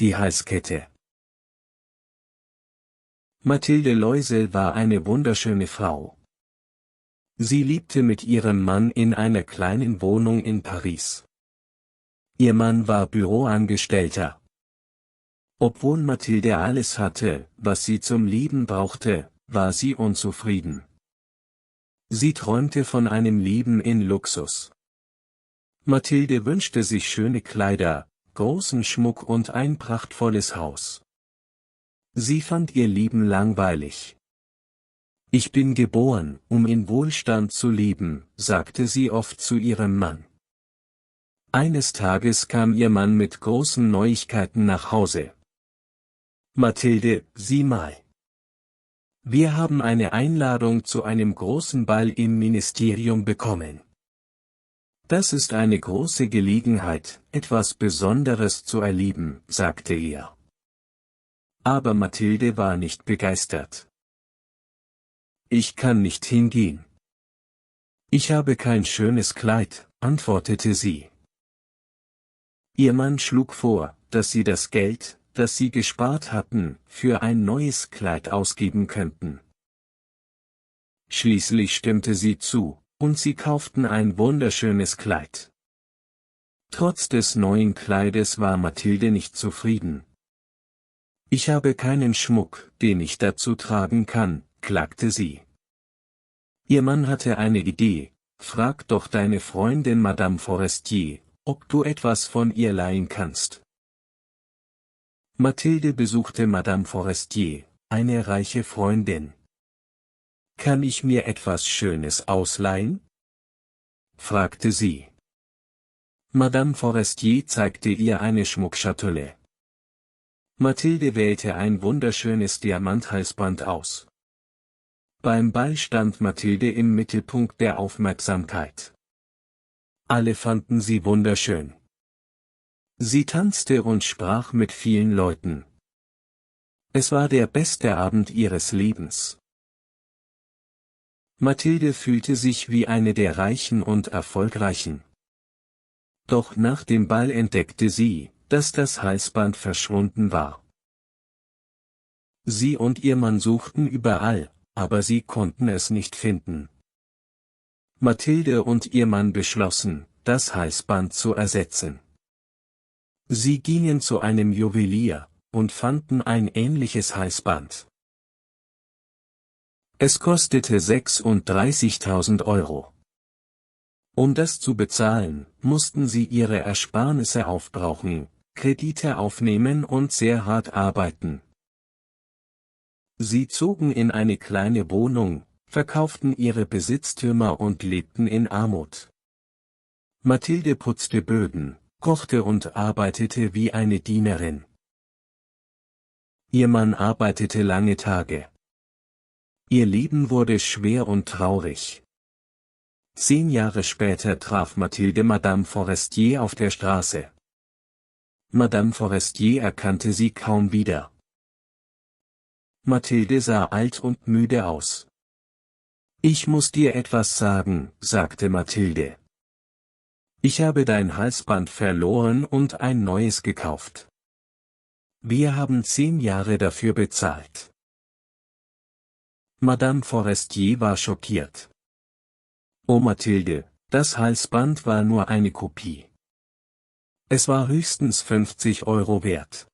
die Halskette. Mathilde Loisel war eine wunderschöne Frau. Sie lebte mit ihrem Mann in einer kleinen Wohnung in Paris. Ihr Mann war Büroangestellter. Obwohl Mathilde alles hatte, was sie zum Leben brauchte, war sie unzufrieden. Sie träumte von einem Leben in Luxus. Mathilde wünschte sich schöne Kleider, großen Schmuck und ein prachtvolles Haus. Sie fand ihr Leben langweilig. Ich bin geboren, um in Wohlstand zu leben, sagte sie oft zu ihrem Mann. Eines Tages kam ihr Mann mit großen Neuigkeiten nach Hause. Mathilde, sieh mal. Wir haben eine Einladung zu einem großen Ball im Ministerium bekommen. Das ist eine große Gelegenheit, etwas Besonderes zu erleben, sagte er. Aber Mathilde war nicht begeistert. Ich kann nicht hingehen. Ich habe kein schönes Kleid, antwortete sie. Ihr Mann schlug vor, dass sie das Geld, das sie gespart hatten, für ein neues Kleid ausgeben könnten. Schließlich stimmte sie zu, und sie kauften ein wunderschönes Kleid. Trotz des neuen Kleides war Mathilde nicht zufrieden. Ich habe keinen Schmuck, den ich dazu tragen kann, klagte sie. Ihr Mann hatte eine Idee: Frag doch deine Freundin Madame Forestier, ob du etwas von ihr leihen kannst. Mathilde besuchte Madame Forestier, eine reiche Freundin. Kann ich mir etwas Schönes ausleihen? Fragte sie. Madame Forestier zeigte ihr eine Schmuckschatulle. Mathilde wählte ein wunderschönes Diamanthalsband aus. Beim Ball stand Mathilde im Mittelpunkt der Aufmerksamkeit. Alle fanden sie wunderschön. Sie tanzte und sprach mit vielen Leuten. Es war der beste Abend ihres Lebens. Mathilde fühlte sich wie eine der Reichen und Erfolgreichen. Doch nach dem Ball entdeckte sie, dass das Halsband verschwunden war. Sie und ihr Mann suchten überall, aber sie konnten es nicht finden. Mathilde und ihr Mann beschlossen, das Halsband zu ersetzen. Sie gingen zu einem Juwelier und fanden ein ähnliches Halsband. Es kostete 36.000 Euro. Um das zu bezahlen, mussten sie ihre Ersparnisse aufbrauchen, Kredite aufnehmen und sehr hart arbeiten. Sie zogen in eine kleine Wohnung, verkauften ihre Besitztümer und lebten in Armut. Mathilde putzte Böden, kochte und arbeitete wie eine Dienerin. Ihr Mann arbeitete lange Tage. Ihr Leben wurde schwer und traurig. 10 Jahre später traf Mathilde Madame Forestier auf der Straße. Madame Forestier erkannte sie kaum wieder. Mathilde sah alt und müde aus. Ich muss dir etwas sagen, sagte Mathilde. Ich habe dein Halsband verloren und ein neues gekauft. Wir haben 10 Jahre dafür bezahlt. Madame Forestier war schockiert. Oh Mathilde, das Halsband war nur eine Kopie. Es war höchstens 50 Euro wert.